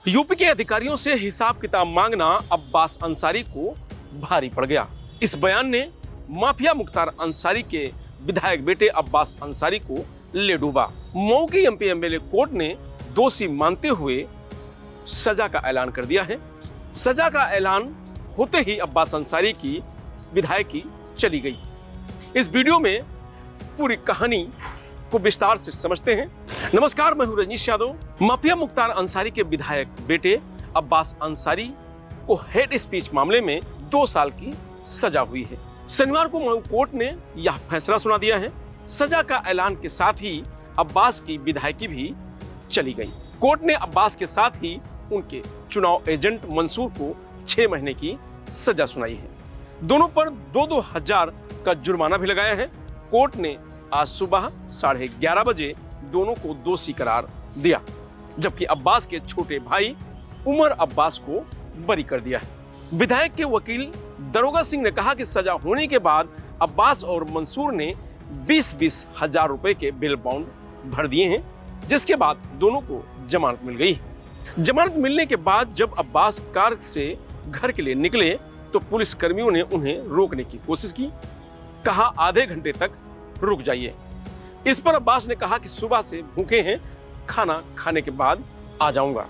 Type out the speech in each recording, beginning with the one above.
UP के अधिकारियों से हिसाब किताब मांगना अब्बास अंसारी को भारी पड़ गया। इस बयान ने माफिया मुख्तार अंसारी के विधायक बेटे अब्बास अंसारी को ले डूबा। मऊ की एमपी एमएलए कोर्ट ने दोषी मानते हुए सजा का ऐलान कर दिया है। सजा का ऐलान होते ही अब्बास अंसारी की विधायकी चली गई। इस वीडियो में पूरी कहानी को विस्तार से समझते हैं। नमस्कार, मैं हूं रजनीश यादव। माफिया मुख्तार अंसारी के विधायक बेटे अब्बास अंसारी को हेट स्पीच मामले में 2 साल की सजा हुई है। शनिवार को मऊ कोर्ट ने यह फैसला सुना दिया है। सजा का ऐलान के साथ ही अब्बास की विधायकी भी चली गई। कोर्ट ने अब्बास के साथ ही उनके चुनाव एजेंट मंसूर को 6 महीने की सजा सुनाई है। दोनों पर 2-2 हजार का जुर्माना भी लगाया है। कोर्ट ने आज सुबह 11:30 बजे दोनों को दोषी करार दिया, जबकि अब्बास के छोटे भाई उमर अब्बास को बरी कर दिया है। विधायक के वकील दरोगा सिंह ने कहा कि सजा होने के बाद अब्बास और मंसूर ने 20-20 हजार रुपए के बेल बॉन्ड भर दिए हैं, जिसके बाद दोनों को जमानत मिल गई। जमानत मिलने के बाद जब अब्बास कार से घर के लिए निकले तो पुलिस कर्मियों ने उन्हें रोकने की कोशिश की। कहा आधे घंटे तक रुक जाइए। इस पर अब्बास ने कहा कि सुबह से भूखे हैं, खाना खाने के बाद आ जाऊंगा।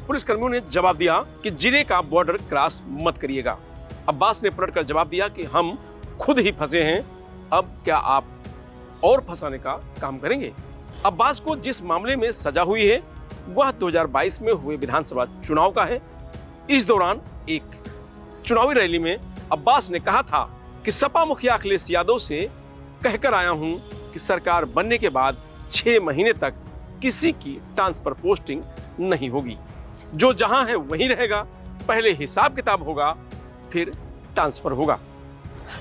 पुलिस कर्मियों ने जवाब दिया कि जिले का बॉर्डर क्रॉस मत करिएगा। अब्बास ने पलटकर जवाब दिया कि हम खुद ही फंसे हैं, अब क्या आप और फंसाने का काम करेंगे। अब्बास को जिस मामले में सजा हुई है वह 2022 में हुए विधानसभा चुनाव का है। इस दौरान एक चुनावी रैली में अब्बास ने कहा था कि सपा मुखिया अखिलेश यादव से कहकर आया हूं कि सरकार बनने के बाद 6 महीने तक किसी की ट्रांसफर पोस्टिंग नहीं होगी। जो जहां है वहीं रहेगा। पहले हिसाब किताब होगा, फिर ट्रांसफर होगा।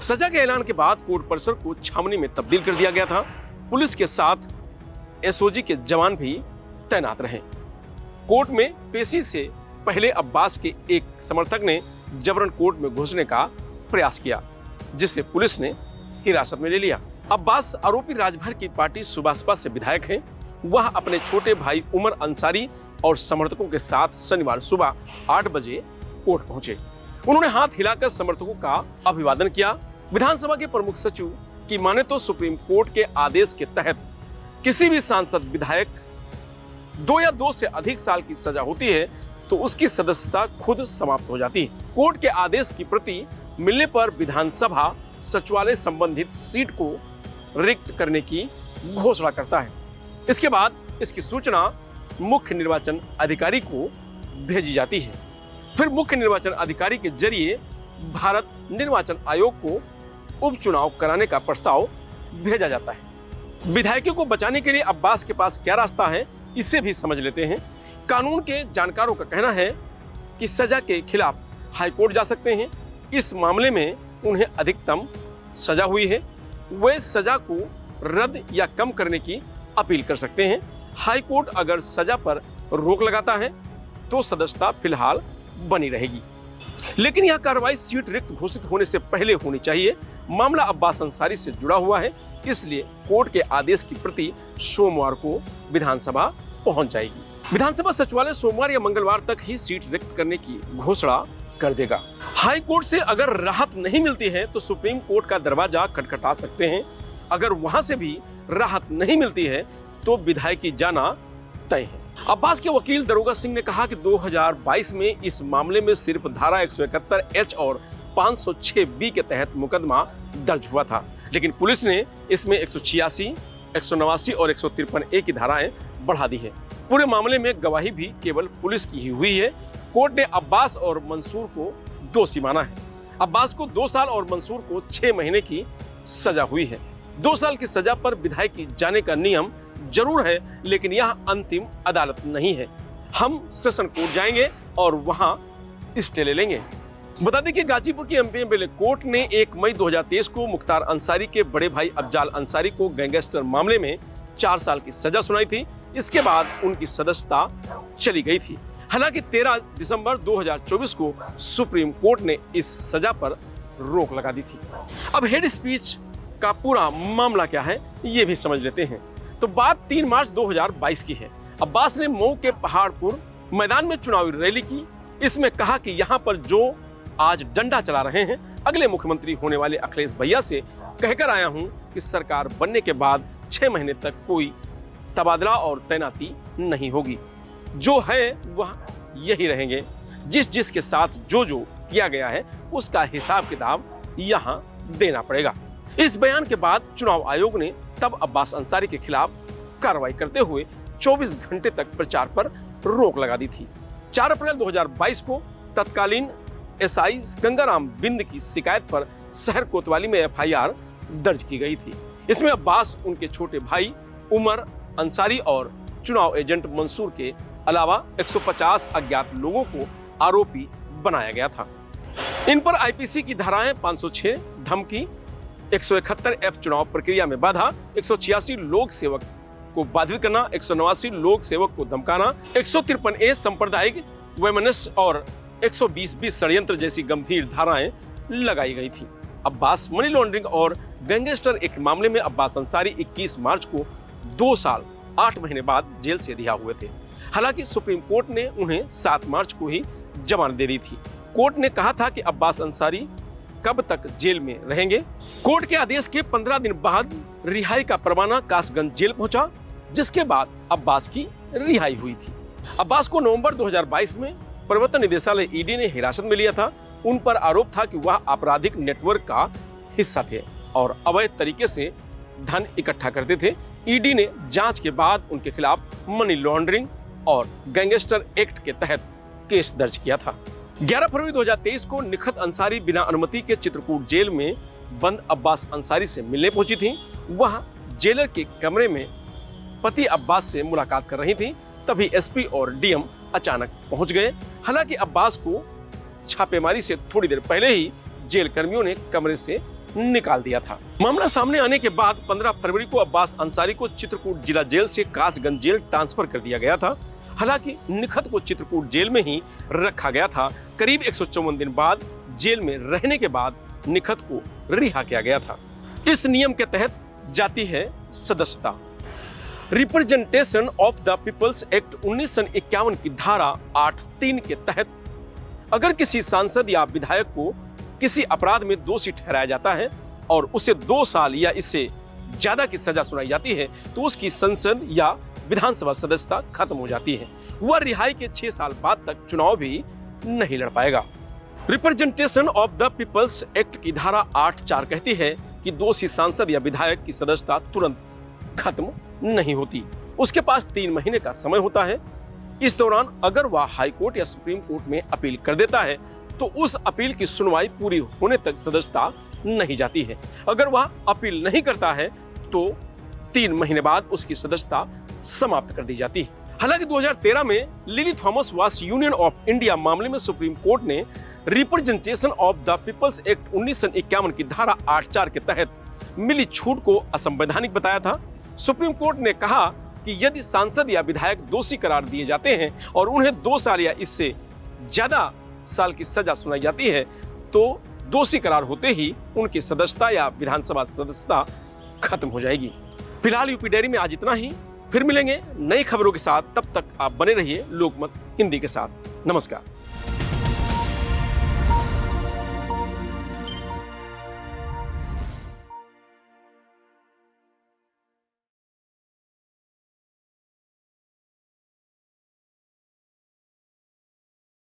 सजा के ऐलान के बाद कोर्ट परिसर को छावनी में तब्दील कर दिया गया था। पुलिस के साथ एसओजी के जवान भी तैनात रहे। कोर्ट में पेशी से पहले अब्बास के एक समर्थक ने जबरन कोर्ट में घुसने का प्रयास किया, जिसे पुलिस ने हिरासत में ले लिया। अब्बास आरोपी राजभर की पार्टी सुभाषपा से विधायक हैं। वह अपने छोटे भाई उमर अंसारी और समर्थकों के साथ शनिवार सुबह 8 बजे कोर्ट पहुंचे। उन्होंने हाथ हिलाकर समर्थकों का अभिवादन किया। विधानसभा के प्रमुख सचिव की माने तो सुप्रीम कोर्ट के आदेश के तहत किसी भी सांसद विधायक 2 या 2 से अधिक साल की सजा होती है तो उसकी सदस्यता खुद समाप्त हो जाती है। कोर्ट के आदेश की प्रति मिलने पर विधानसभा सचिवालय संबंधित सीट को रिक्त करने की घोषणा करता है। इसके बाद इसकी सूचना मुख्य निर्वाचन अधिकारी को भेजी जाती है। फिर मुख्य निर्वाचन अधिकारी के जरिए भारत निर्वाचन आयोग को उपचुनाव कराने का प्रस्ताव भेजा जाता है। विधायकों को बचाने के लिए अब्बास के पास क्या रास्ता है, इसे भी समझ लेते हैं। कानून के जानकारों का कहना है कि सजा के खिलाफ हाईकोर्ट जा सकते हैं। इस मामले में उन्हें अधिकतम सजा हुई है। वे सजा को रद्द या कम करने की अपील कर सकते हैं। हाईकोर्ट अगर सजा पर रोक लगाता है तो सदस्यता फिलहाल बनी रहेगी, लेकिन यह कार्रवाई सीट रिक्त घोषित होने से पहले होनी चाहिए। मामला अब्बास अंसारी से जुड़ा हुआ है, इसलिए कोर्ट के आदेश की प्रति सोमवार को विधानसभा पहुंच जाएगी। विधानसभा सचिवालय सोमवार या मंगलवार तक ही सीट रिक्त करने की घोषणा कर देगा। हाई कोर्ट से अगर राहत नहीं मिलती है तो सुप्रीम कोर्ट का दरवाजा खटखटा सकते हैं। अगर वहां से भी राहत नहीं मिलती है तो विधायकी जाना तय है। अब्बास के वकील दरोगा सिंह ने कहा कि 2022 में इस मामले में सिर्फ धारा 171H और 506B के तहत मुकदमा दर्ज हुआ था, लेकिन पुलिस ने इसमें 186, 189 और 153A की धाराएं बढ़ा दी है। पूरे मामले में गवाही भी केवल पुलिस की ही हुई है। कोर्ट ने अब्बास और मंसूर को दोषी माना है। अब्बास को 2 साल और मंसूर को 6 महीने की सजा हुई है। 2 साल की सजा पर विधायकी जाने का नियम जरूर है, लेकिन यह अंतिम अदालत नहीं है। हम सेशन कोर्ट जाएंगे और वहां स्टे ले लेंगे। बता दें कि गाजीपुर की एमपी एमएलए कोर्ट ने 1 मई 2023 को मुख्तार अंसारी के बड़े भाई अफजाल अंसारी को गैंगस्टर मामले में 4 साल की सजा सुनाई थी। इसके बाद उनकी सदस्यता चली गई थी। हालांकि 13 दिसंबर 2024 को सुप्रीम कोर्ट ने इस सजा पर रोक लगा दी थी। अब हेड स्पीच का पूरा मामला क्या है ये भी समझ लेते हैं। तो बात 3 मार्च 2022 की है। अब्बास ने मऊ के पहाड़पुर मैदान में चुनावी रैली की। इसमें कहा कि यहाँ पर जो आज डंडा चला रहे हैं, अगले मुख्यमंत्री होने वाले अखिलेश भैया से कहकर आया हूं कि सरकार बनने के बाद 6 महीने तक कोई तबादला और तैनाती नहीं होगी, जो है वह यही रहेंगे। जिस के साथ जो किया गया है उसका हिसाब किताब यहाँ देना पड़ेगा। इस बयान के बाद चुनाव आयोग ने तब अब्बास अंसारी के खिलाफ कार्रवाई करते हुए 24 घंटे तक प्रचार पर रोक लगा दी थी। 4 अप्रैल 2022 को तत्कालीन एसआई गंगाराम बिंद की शिकायत पर शहर कोतवाली में एफआईआर दर्ज की गई थी। इसमें अब्बास, उनके छोटे भाई उमर अंसारी और चुनाव एजेंट मंसूर के अलावा 150 अज्ञात लोगों को आरोपी बनाया गया था। इन पर आईपीसी की धाराएं 506 धमकी, 171 एफ चुनाव प्रक्रिया में बाधा, 186 लोक सेवक को बाधित करना, 189 लोक सेवक को धमकाना, 153 ए सांप्रदायिक वैमनस्य और 120 षड्यंत्र जैसी गंभीर धाराएं लगाई गई थी। अब्बास मनी लॉन्ड्रिंग और गैंगस्टर एक्ट मामले में अब्बास अंसारी 21 मार्च को 2 साल 8 महीने बाद जेल से रिहा हुए थे। हालांकि सुप्रीम कोर्ट ने उन्हें 7 मार्च को ही जमानत दे दी थी। कोर्ट ने कहा था कि अब्बास अंसारी कब तक जेल में रहेंगे। कोर्ट के आदेश के 15 दिन बाद रिहाई का परवाना कासगंज जेल पहुंचा, जिसके बाद अब्बास की रिहाई हुई थी। अब्बास को नवंबर 2022 में प्रवर्तन निदेशालय ईडी ने हिरासत में लिया था। उन पर आरोप था कि वह आपराधिक नेटवर्क का हिस्सा थे और अवैध तरीके से धन इकट्ठा करते थे। ईडी ने जांच के बाद उनके खिलाफ मनी लॉन्ड्रिंग और गैंगस्टर एक्ट के तहत केस दर्ज किया था। 11 फरवरी 2023 को निखत अंसारी बिना अनुमति के चित्रकूट जेल में बंद अब्बास अंसारी से मिलने पहुंची थी। वह जेलर के कमरे में पति अब्बास से मुलाकात कर रही थी। तभी एसपी और डीएम अचानक पहुंच गए। हालांकि अब्बास को छापेमारी से थोड़ी देर पहले ही जेल कर्मियों ने कमरे से निकाल दिया था। मामला सामने आने के बाद 15 फरवरी को अब्बास अंसारी को चित्रकूट जिला जेल से कासगंज जेल ट्रांसफर कर दिया गया था। हालांकि निखत को चित्रकूट जेल में ही रखा गया था। करीब 154 दिन बाद जेल में रहने के बाद निखत को रिहा किया गया था। इस नियम के तहत जाती है सदस्यता। Representation of the people's act 1951 की धारा 8(3) के तहत अगर किसी सांसद या विधायक को किसी अपराध में दोषी ठहराया जाता है और उसे 2 साल या इससे ज्यादा की सजा सुनाई जाती है तो उसकी संसद या विधानसभा सदस्यता खत्म हो जाती है। वह रिहाई के 6 साल बाद तक चुनाव भी नहीं लड़ पाएगा। Representation of the people's act की धारा 8(4) कहती है कि दोषी सांसद या विधायक की सदस्यता तुरंत खत्म नहीं होती। उसके पास 3 महीने का समय होता है। इस दौरान अगर वह हाई कोर्ट या सुप्रीम कोर्ट में अपील कर देता है तो उस अपील की सुनवाई पूरी होने तक सदस्यता नहीं जाती है। अगर वह अपील नहीं करता है तो 3 महीने बाद उसकी सदस्यता समाप्त कर दी जाती है। हालांकि 2013 में Lily Thomas vs Union of India मामले में सुप्रीम कोर्ट ने representation of the people's act 1951 की धारा 8(4) के तहत मिली छूट को असंवैधानिक बताया था। सुप्रीम कोर्ट ने कहा कि यदि सांसद या विधायक दोषी करार दिए जाते हैं और उन्हें 2 साल या इससे ज्यादा साल की सजा सुनाई जाती है तो दोषी करार होते ही उनकी सदस्यता या विधानसभा सदस्यता खत्म हो जाएगी। फिलहाल यूपी डायरी में आज इतना ही। फिर मिलेंगे नई खबरों के साथ। तब तक आप बने रहिए लोकमत हिंदी के साथ। नमस्कार।